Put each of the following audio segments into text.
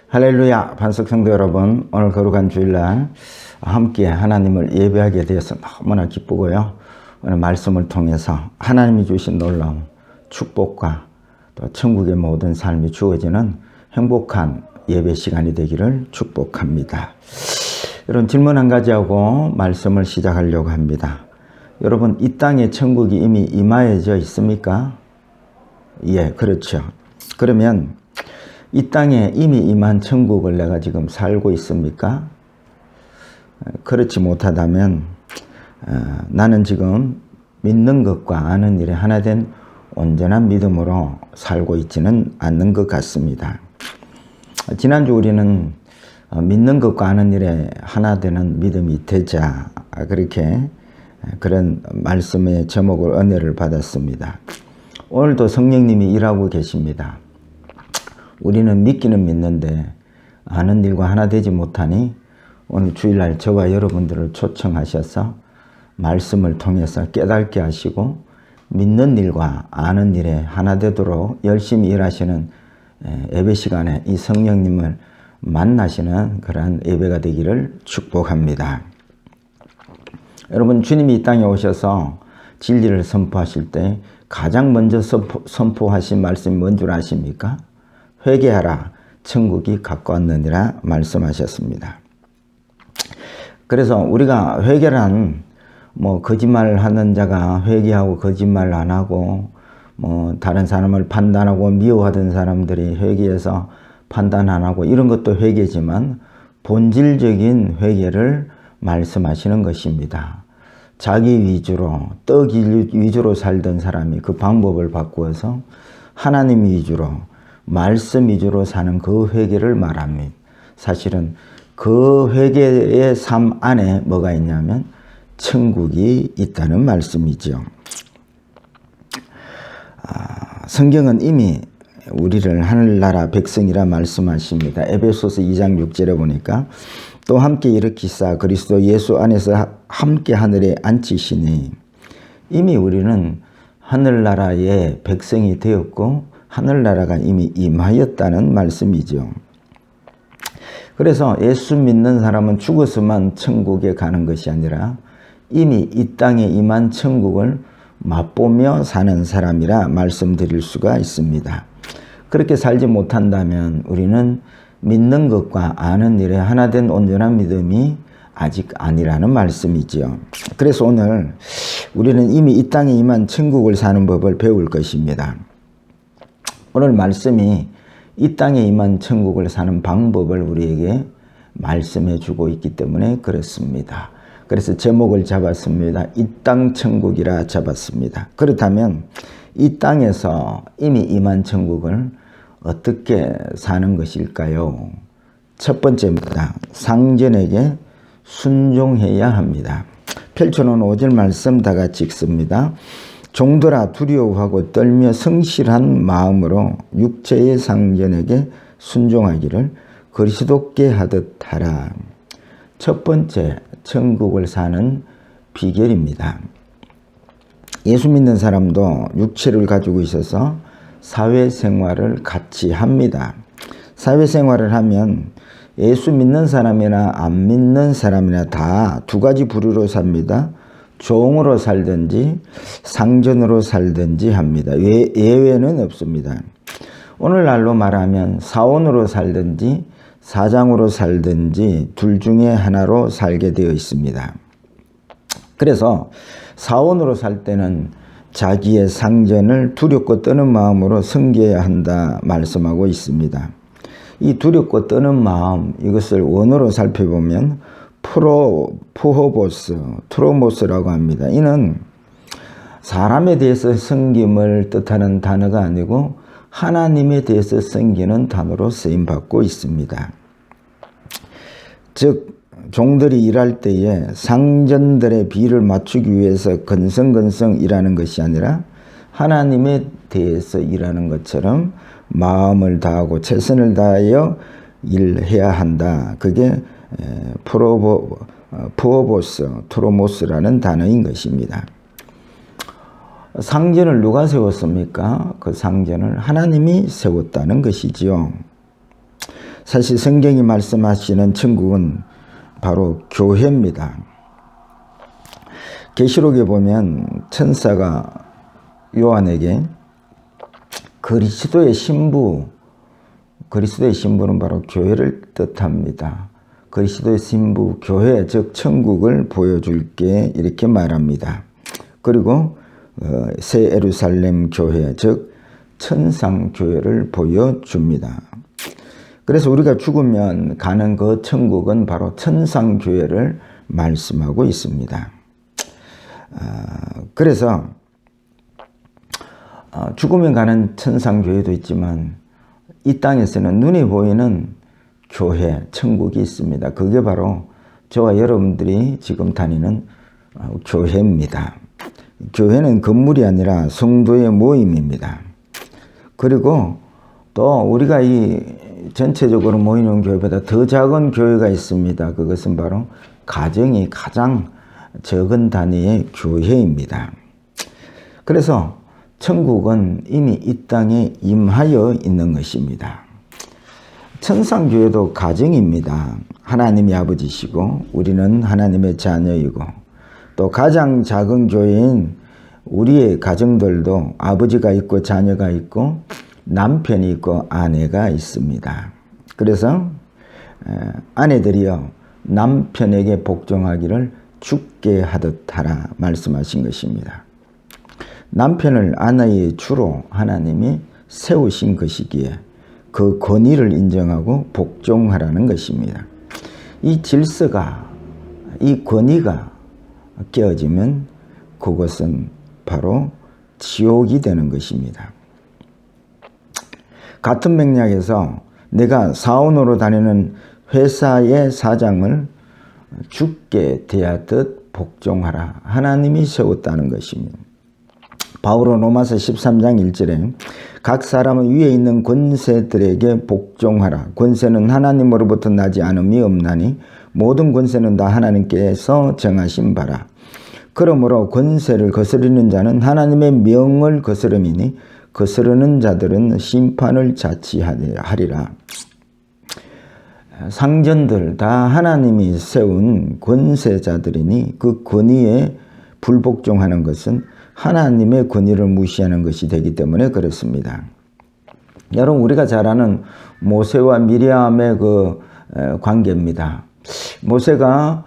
할렐루야, 반석 성도 여러분, 오늘 거룩한 주일날 함께 하나님을 예배하게 되어서 너무나 기쁘고요. 오늘 말씀을 통해서 하나님이 주신 놀라운 축복과 또 천국의 모든 삶이 주어지는 행복한 예배 시간이 되기를 축복합니다. 여러분, 질문 한 가지 하고 말씀을 시작하려고 합니다. 여러분, 이 땅에 천국이 이미 임하여져 있습니까? 예, 그렇죠. 그러면 이 땅에 이미 임한 천국을 내가 지금 살고 있습니까? 그렇지 못하다면 나는 지금 믿는 것과 아는 일에 하나 된 온전한 믿음으로 살고 있지는 않는 것 같습니다. 지난주 우리는 믿는 것과 아는 일에 하나 되는 믿음이 되자, 그렇게 그런 말씀의 제목을 은혜를 받았습니다. 오늘도 성령님이 일하고 계십니다. 우리는 믿기는 믿는데 아는 일과 하나 되지 못하니 오늘 주일날 저와 여러분들을 초청하셔서 말씀을 통해서 깨닫게 하시고 믿는 일과 아는 일에 하나 되도록 열심히 일하시는 예배 시간에 이 성령님을 만나시는 그러한 예배가 되기를 축복합니다. 여러분, 주님이 이 땅에 오셔서 진리를 선포하실 때 가장 먼저 선포하신 말씀이 뭔 줄 아십니까? 회개하라, 천국이 가까웠느니라 말씀하셨습니다. 그래서 우리가 회개란 거짓말을 하는 자가 회개하고 거짓말 안 하고 다른 사람을 판단하고 미워하던 사람들이 회개해서 판단 안 하고 이런 것도 회개지만 본질적인 회개를 말씀하시는 것입니다. 자기 위주로, 떡 위주로 살던 사람이 그 방법을 바꾸어서 하나님 위주로, 말씀 위주로 사는 그 회개를 말합니다. 사실은 그 회개의 삶 안에 뭐가 있냐면 천국이 있다는 말씀이죠. 성경은 이미 우리를 하늘나라 백성이라 말씀하십니다. 에베소서 2장 6절에 보니까 또 함께 일으키사 그리스도 예수 안에서 함께 하늘에 앉히시니, 이미 우리는 하늘나라의 백성이 되었고 하늘나라가 이미 임하였다는 말씀이죠. 그래서 예수 믿는 사람은 죽어서만 천국에 가는 것이 아니라 이미 이 땅에 임한 천국을 맛보며 사는 사람이라 말씀드릴 수가 있습니다. 그렇게 살지 못한다면 우리는 믿는 것과 아는 일에 하나 된 온전한 믿음이 아직 아니라는 말씀이죠. 그래서 오늘 우리는 이미 이 땅에 임한 천국을 사는 법을 배울 것입니다. 오늘 말씀이 이 땅에 임한 천국을 사는 방법을 우리에게 말씀해 주고 있기 때문에 그렇습니다. 그래서 제목을 잡았습니다. 이 땅 천국이라 잡았습니다. 그렇다면 이 땅에서 이미 임한 천국을 어떻게 사는 것일까요? 첫 번째입니다. 상전에게 순종해야 합니다. 펼쳐놓은 5절 말씀 다 같이 읽습니다. 종들아, 두려워하고 떨며 성실한 마음으로 육체의 상전에게 순종하기를 그리스도께 하듯 하라. 첫 번째, 천국을 사는 비결입니다. 예수 믿는 사람도 육체를 가지고 있어서 사회생활을 같이 합니다. 사회생활을 하면 예수 믿는 사람이나 안 믿는 사람이나 다 두 가지 부류로 삽니다. 종으로 살든지 상전으로 살든지 합니다. 예외는 없습니다. 오늘날로 말하면 사원으로 살든지 사장으로 살든지 둘 중에 하나로 살게 되어 있습니다. 그래서 사원으로 살 때는 자기의 상전을 두렵고 떠는 마음으로 섬겨야 한다 말씀하고 있습니다. 이 두렵고 떠는 마음, 이것을 원어로 살펴보면 푸호보스, 트로모스라고 합니다. 이는 사람에 대해서 섬김을 뜻하는 단어가 아니고 하나님에 대해서 섬기는 단어로 쓰임받고 있습니다. 즉 종들이 일할 때에 상전들의 비를 맞추기 위해서 건성건성 일하는 것이 아니라 하나님에 대해서 일하는 것처럼 마음을 다하고 최선을 다하여 일해야 한다. 그게 푸어보스, 트로모스라는 단어인 것입니다. 상전을 누가 세웠습니까? 그 상전을 하나님이 세웠다는 것이지요. 사실 성경이 말씀하시는 천국은 바로 교회입니다. 계시록에 보면 천사가 요한에게 그리스도의 신부는 바로 교회를 뜻합니다. 그리스도의 신부 교회, 즉 천국을 보여줄게 이렇게 말합니다. 그리고 새 예루살렘 교회, 즉 천상교회를 보여줍니다. 그래서 우리가 죽으면 가는 그 천국은 바로 천상교회를 말씀하고 있습니다. 그래서 죽으면 가는 천상교회도 있지만 이 땅에서는 눈에 보이는 교회, 천국이 있습니다. 그게 바로 저와 여러분들이 지금 다니는 교회입니다. 교회는 건물이 아니라 성도의 모임입니다. 그리고 또 우리가 이 전체적으로 모이는 교회보다 더 작은 교회가 있습니다. 그것은 바로 가정이 가장 적은 단위의 교회입니다. 그래서 천국은 이미 이 땅에 임하여 있는 것입니다. 천상교회도 가정입니다. 하나님이 아버지시고 우리는 하나님의 자녀이고 또 가장 작은 교회인 우리의 가정들도 아버지가 있고 자녀가 있고 남편이 있고 아내가 있습니다. 그래서 아내들이여 남편에게 복종하기를 죽게 하듯 하라 말씀하신 것입니다. 남편을 아내의 주로 하나님이 세우신 것이기에 그 권위를 인정하고 복종하라는 것입니다. 이 질서가, 이 권위가 깨어지면 그것은 바로 지옥이 되는 것입니다. 같은 맥락에서 내가 사원으로 다니는 회사의 사장을 죽게 대하듯 복종하라. 하나님이 세웠다는 것입니다. 바울은 로마서 13장 1절에 각 사람은 위에 있는 권세들에게 복종하라. 권세는 하나님으로부터 나지 않음이 없나니 모든 권세는 다 하나님께서 정하신 바라. 그러므로 권세를 거스르는 자는 하나님의 명을 거스름이니 거스르는 자들은 심판을 자취하리라. 상전들 다 하나님이 세운 권세자들이니 그 권위에 불복종하는 것은 하나님의 권위를 무시하는 것이 되기 때문에 그렇습니다. 여러분, 우리가 잘 아는 모세와 미리암의 그 관계입니다. 모세가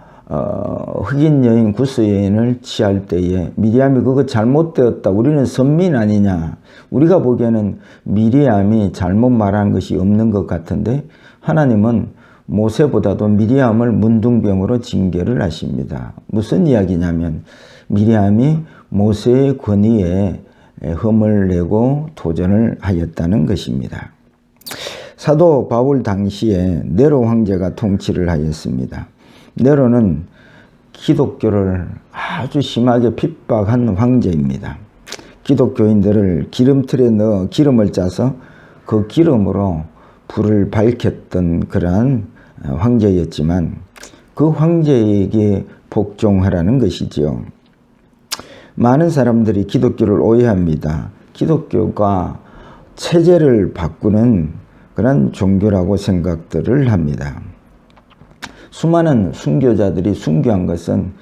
흑인 여인 구스 여인을 취할 때에 미리암이 그거 잘못되었다, 우리는 선민 아니냐, 우리가 보기에는 미리암이 잘못 말한 것이 없는 것 같은데 하나님은 모세보다도 미리암을 문둥병으로 징계를 하십니다. 무슨 이야기냐면 미리암이 모세의 권위에 흠을 내고 도전을 하였다는 것입니다. 사도 바울 당시에 네로 황제가 통치를 하였습니다. 네로는 기독교를 아주 심하게 핍박한 황제입니다. 기독교인들을 기름틀에 넣어 기름을 짜서 그 기름으로 불을 밝혔던 그러한 황제였지만 그 황제에게 복종하라는 것이지요. 많은 사람들이 기독교를 오해합니다. 기독교가 체제를 바꾸는 그런 종교라고 생각들을 합니다. 수많은 순교자들이 순교한 것은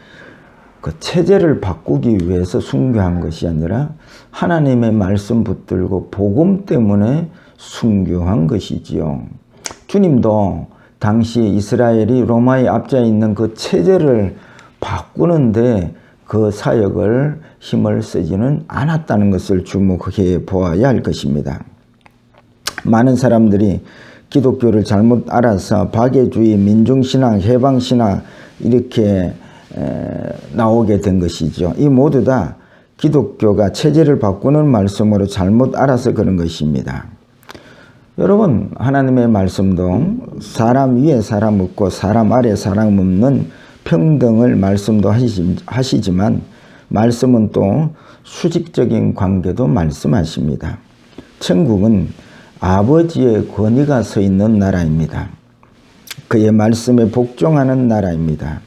그 체제를 바꾸기 위해서 순교한 것이 아니라 하나님의 말씀 붙들고 복음 때문에 순교한 것이지요. 주님도 당시 이스라엘이 로마의 앞자에 있는 그 체제를 바꾸는데 그 사역을 힘을 쓰지는 않았다는 것을 주목해 보아야 할 것입니다. 많은 사람들이 기독교를 잘못 알아서 박애주의, 민중신앙, 해방신앙 이렇게 나오게 된 것이죠. 이 모두 다 기독교가 체제를 바꾸는 말씀으로 잘못 알아서 그런 것입니다. 여러분, 하나님의 말씀도 사람 위에 사람 없고 사람 아래 사람 없는 평등을 말씀도 하시지만 말씀은 또 수직적인 관계도 말씀하십니다. 천국은 아버지의 권위가 서 있는 나라입니다. 그의 말씀에 복종하는 나라입니다.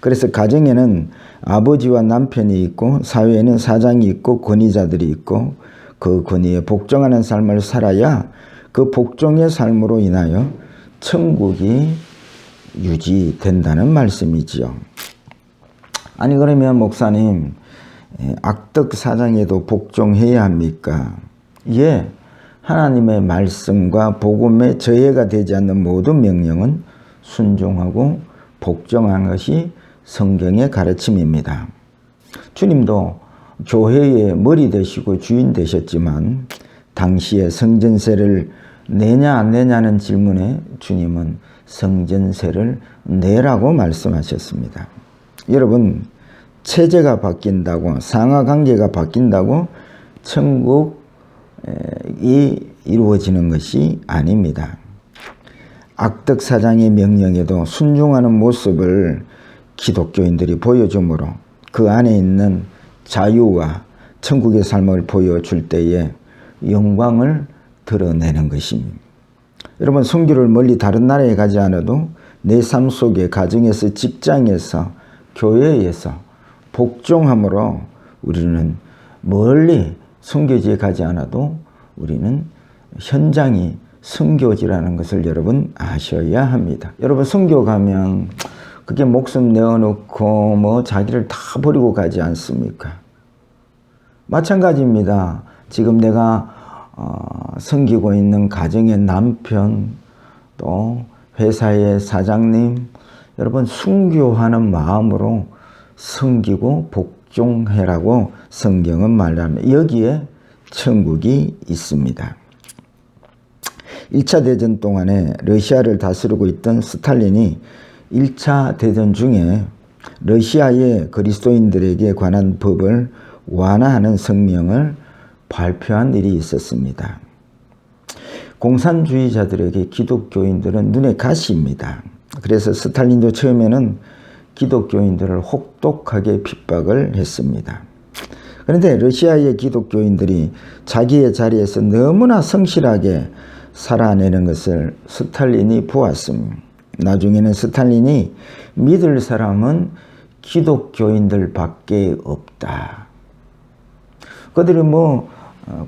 그래서 가정에는 아버지와 남편이 있고 사회에는 사장이 있고 권위자들이 있고 그 권위에 복종하는 삶을 살아야 그 복종의 삶으로 인하여 천국이 유지된다는 말씀이지요. 아니 그러면 목사님, 악덕 사장에도 복종해야 합니까? 예, 하나님의 말씀과 복음에 저해가 되지 않는 모든 명령은 순종하고 복종하는 것이 성경의 가르침입니다. 주님도 교회의 머리 되시고 주인 되셨지만 당시에 성전세를 내냐 안 내냐는 질문에 주님은 성전세를 내라고 말씀하셨습니다. 여러분, 체제가 바뀐다고, 상하관계가 바뀐다고 천국이 이루어지는 것이 아닙니다. 악덕 사장의 명령에도 순종하는 모습을 기독교인들이 보여주므로 그 안에 있는 자유와 천국의 삶을 보여줄 때에 영광을 드러내는 것입니다. 여러분, 선교를 멀리 다른 나라에 가지 않아도 내 삶 속에, 가정에서, 직장에서, 교회에서 복종함으로 우리는 멀리 선교지에 가지 않아도 우리는 현장이 선교지라는 것을 여러분 아셔야 합니다. 여러분, 선교 가면 그게 목숨 내어놓고 뭐 자기를 다 버리고 가지 않습니까? 마찬가지입니다. 지금 내가 섬기고 있는 가정의 남편, 또 회사의 사장님, 여러분 순교하는 마음으로 섬기고 복종해라고 성경은 말합니다. 여기에 천국이 있습니다. 1차 대전 동안에 러시아를 다스리고 있던 스탈린이 1차 대전 중에 러시아의 그리스도인들에게 관한 법을 완화하는 성명을 발표한 일이 있었습니다. 공산주의자들에게 기독교인들은 눈에 가시입니다. 그래서 스탈린도 처음에는 기독교인들을 혹독하게 핍박을 했습니다. 그런데 러시아의 기독교인들이 자기의 자리에서 너무나 성실하게 살아내는 것을 스탈린이 보았습니다. 나중에는 스탈린이 믿을 사람은 기독교인들밖에 없다. 그들이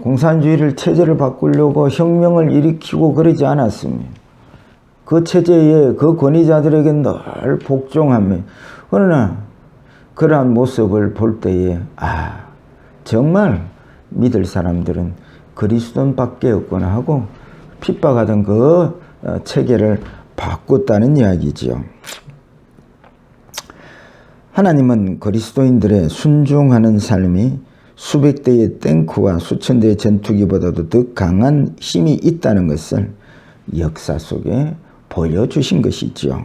공산주의를 체제를 바꾸려고 혁명을 일으키고 그러지 않았습니다. 그 체제에 그 권위자들에게 늘 복종하며, 그러나 그러한 모습을 볼 때에 정말 믿을 사람들은 그리스도인밖에 없구나 하고 핍박하던 그 체계를 바꿨다는 이야기지요. 하나님은 그리스도인들의 순종하는 삶이 수백 대의 탱크와 수천 대의 전투기보다도 더 강한 힘이 있다는 것을 역사 속에 보여주신 것이죠.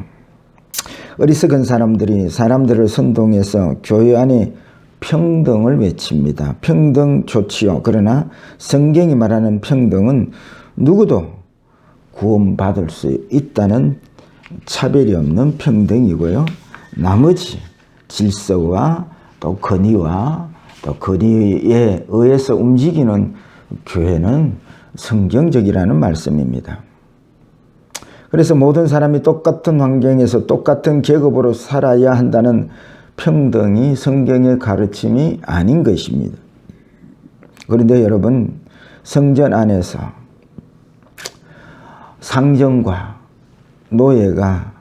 어리석은 사람들이 사람들을 선동해서 교회 안에 평등을 외칩니다. 평등 좋지요. 그러나 성경이 말하는 평등은 누구도 구원받을 수 있다는 차별이 없는 평등이고요. 나머지 질서와 또 권위와 또 권위에 의해서 움직이는 교회는 성경적이라는 말씀입니다. 그래서 모든 사람이 똑같은 환경에서 똑같은 계급으로 살아야 한다는 평등이 성경의 가르침이 아닌 것입니다. 그런데 여러분, 성전 안에서 상정과 노예가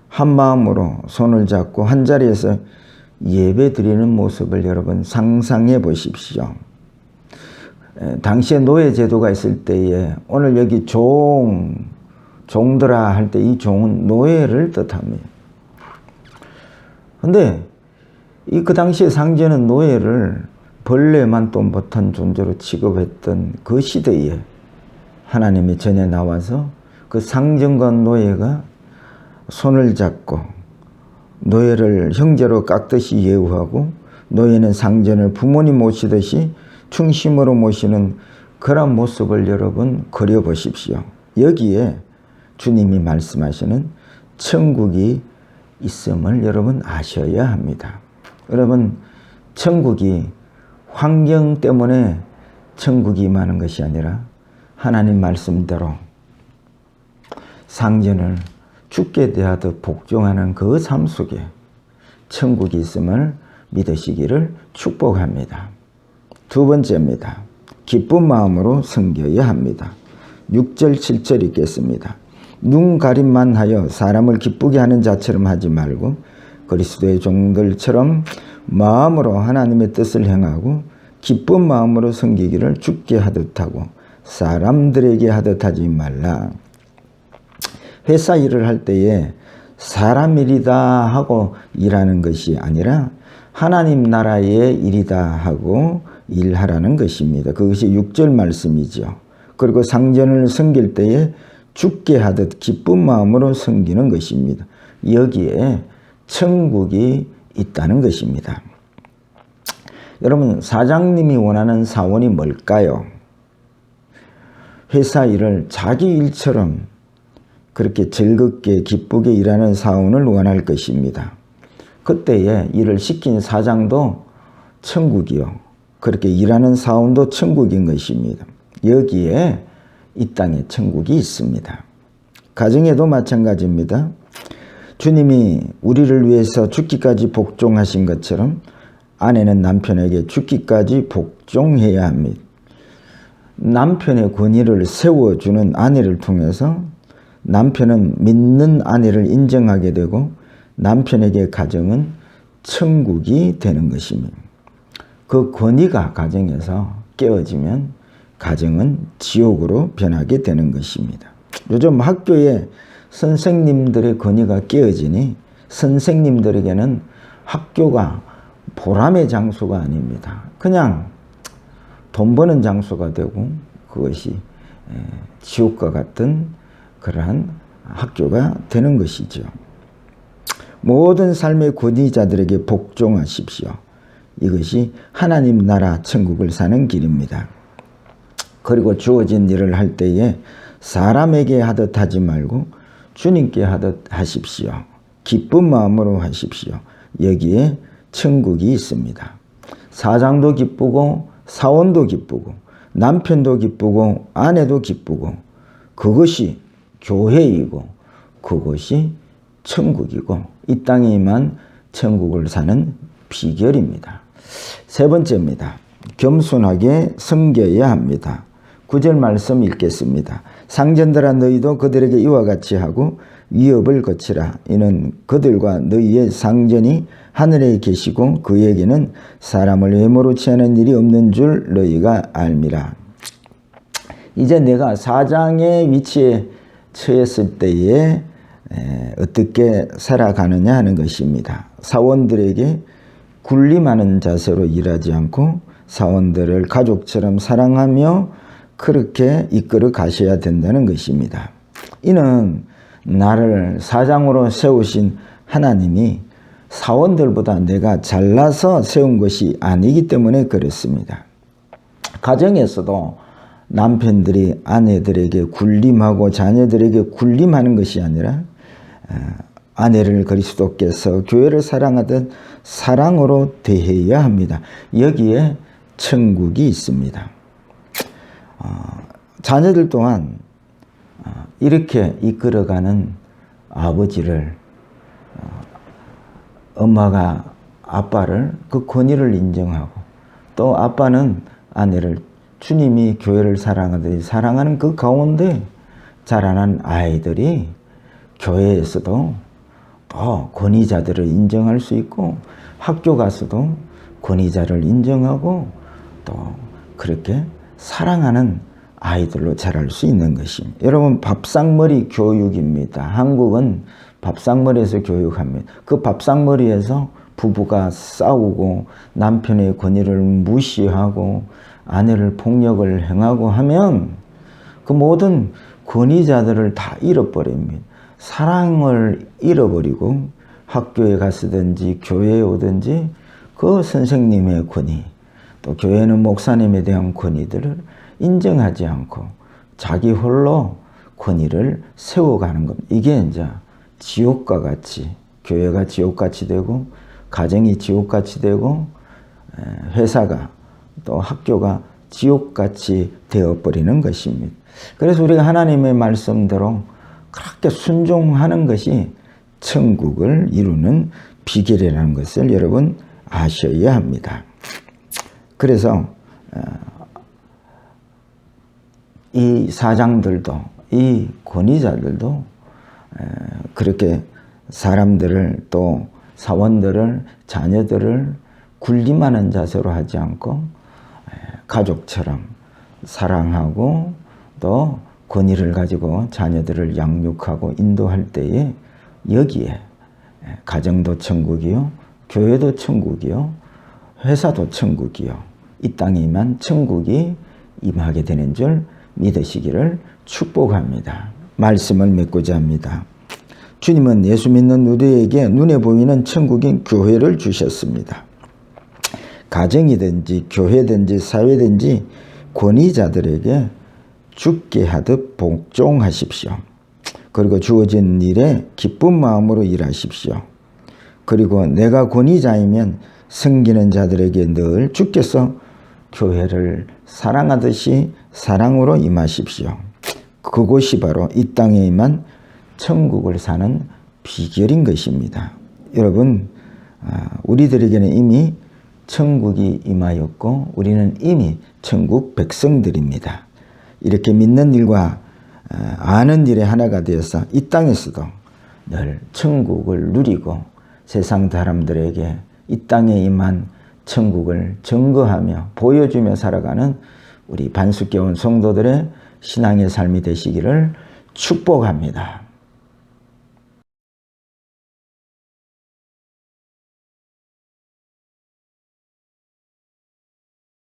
한 마음으로 손을 잡고 한 자리에서 예배 드리는 모습을 여러분 상상해 보십시오. 당시에 노예 제도가 있을 때에 오늘 여기 종들아 할 때 이 종은 노예를 뜻합니다. 근데 그 당시에 상제는 노예를 벌레만 또 못한 존재로 취급했던 그 시대에 하나님이 전에 나와서 그 상정과 노예가 손을 잡고 노예를 형제로 깎듯이 예우하고 노예는 상전을 부모님 모시듯이 충심으로 모시는 그런 모습을 여러분 그려보십시오. 여기에 주님이 말씀하시는 천국이 있음을 여러분 아셔야 합니다. 여러분, 천국이 환경 때문에 천국이 임하는 것이 아니라 하나님 말씀대로 상전을 죽게 대하듯 복종하는 그 삶 속에 천국이 있음을 믿으시기를 축복합니다. 두 번째입니다. 기쁜 마음으로 섬겨야 합니다. 6절 7절 읽겠습니다. 눈 가림만 하여 사람을 기쁘게 하는 자처럼 하지 말고 그리스도의 종들처럼 마음으로 하나님의 뜻을 행하고 기쁜 마음으로 섬기기를 주께 하듯 하고 사람들에게 하듯 하지 말라. 회사 일을 할 때에 사람 일이다 하고 일하는 것이 아니라 하나님 나라의 일이다 하고 일하라는 것입니다. 그것이 6절 말씀이죠. 그리고 상전을 섬길 때에 주께 하듯 기쁜 마음으로 섬기는 것입니다. 여기에 천국이 있다는 것입니다. 여러분, 사장님이 원하는 사원이 뭘까요? 회사 일을 자기 일처럼 그렇게 즐겁게 기쁘게 일하는 사원을 원할 것입니다. 그때에 일을 시킨 사장도 천국이요. 그렇게 일하는 사원도 천국인 것입니다. 여기에 이 땅에 천국이 있습니다. 가정에도 마찬가지입니다. 주님이 우리를 위해서 죽기까지 복종하신 것처럼 아내는 남편에게 죽기까지 복종해야 합니다. 남편의 권위를 세워주는 아내를 통해서 남편은 믿는 아내를 인정하게 되고 남편에게 가정은 천국이 되는 것입니다. 그 권위가 가정에서 깨어지면 가정은 지옥으로 변하게 되는 것입니다. 요즘 학교에 선생님들의 권위가 깨어지니 선생님들에게는 학교가 보람의 장소가 아닙니다. 그냥 돈 버는 장소가 되고 그것이 지옥과 같은 그러한 학교가 되는 것이죠. 모든 삶의 권위자들에게 복종하십시오. 이것이 하나님 나라 천국을 사는 길입니다. 그리고 주어진 일을 할 때에 사람에게 하듯 하지 말고 주님께 하듯 하십시오. 기쁜 마음으로 하십시오. 여기에 천국이 있습니다. 사장도 기쁘고 사원도 기쁘고 남편도 기쁘고 아내도 기쁘고 그것이 교회이고 그것이 천국이고 이 땅에 임한 천국을 사는 비결입니다. 세 번째입니다. 겸손하게 섬겨야 합니다. 9절 말씀 읽겠습니다. 상전들아 너희도 그들에게 이와 같이 하고 위협을 거치라. 이는 그들과 너희의 상전이 하늘에 계시고 그에게는 사람을 외모로 취하는 일이 없는 줄 너희가 알미라. 이제 내가 사장의 위치에 처했을 때에 어떻게 살아가느냐 하는 것입니다. 사원들에게 군림하는 자세로 일하지 않고 사원들을 가족처럼 사랑하며 그렇게 이끌어 가셔야 된다는 것입니다. 이는 나를 사장으로 세우신 하나님이 사원들보다 내가 잘나서 세운 것이 아니기 때문에 그렇습니다. 가정에서도 남편들이 아내들에게 군림하고 자녀들에게 군림하는 것이 아니라 아내를 그리스도께서 교회를 사랑하듯 사랑으로 대해야 합니다. 여기에 천국이 있습니다. 자녀들 또한 이렇게 이끌어가는 아버지를 엄마가 아빠를 그 권위를 인정하고 또 아빠는 아내를 주님이 교회를 사랑하듯이 사랑하는 그 가운데 자라난 아이들이 교회에서도 또 권위자들을 인정할 수 있고 학교 가서도 권위자를 인정하고 또 그렇게 사랑하는 아이들로 자랄 수 있는 것입니다. 여러분, 밥상머리 교육입니다. 한국은 밥상머리에서 교육합니다. 그 밥상머리에서 부부가 싸우고 남편의 권위를 무시하고 아내를 폭력을 행하고 하면 그 모든 권위자들을 다 잃어버립니다. 사랑을 잃어버리고 학교에 갔든지 교회에 오든지 그 선생님의 권위 또 교회는 목사님에 대한 권위들을 인정하지 않고 자기 홀로 권위를 세워가는 겁니다. 이게 이제 지옥과 같이 교회가 지옥같이 되고 가정이 지옥같이 되고 회사가 또 학교가 지옥같이 되어버리는 것입니다. 그래서 우리가 하나님의 말씀대로 그렇게 순종하는 것이 천국을 이루는 비결이라는 것을 여러분 아셔야 합니다. 그래서 이 사장들도 이 권위자들도 그렇게 사람들을 또 사원들을 자녀들을 군림하는 자세로 하지 않고 가족처럼 사랑하고 또 권위를 가지고 자녀들을 양육하고 인도할 때에 여기에 가정도 천국이요, 교회도 천국이요, 회사도 천국이요, 이 땅에만 천국이 임하게 되는 줄 믿으시기를 축복합니다. 말씀을 맺고자 합니다. 주님은 예수 믿는 우리에게 눈에 보이는 천국인 교회를 주셨습니다. 가정이든지 교회든지 사회든지 권위자들에게 죽게 하듯 복종하십시오. 그리고 주어진 일에 기쁜 마음으로 일하십시오. 그리고 내가 권위자이면 섬기는 자들에게 늘 주께서 교회를 사랑하듯이 사랑으로 임하십시오. 그곳이 바로 이 땅에 임한 천국을 사는 비결인 것입니다. 여러분, 우리들에게는 이미 천국이 임하였고 우리는 이미 천국 백성들입니다. 이렇게 믿는 일과 아는 일의 하나가 되어서 이 땅에서도 늘 천국을 누리고 세상 사람들에게 이 땅에 임한 천국을 증거하며 보여주며 살아가는 우리 반숙교원 성도들의 신앙의 삶이 되시기를 축복합니다.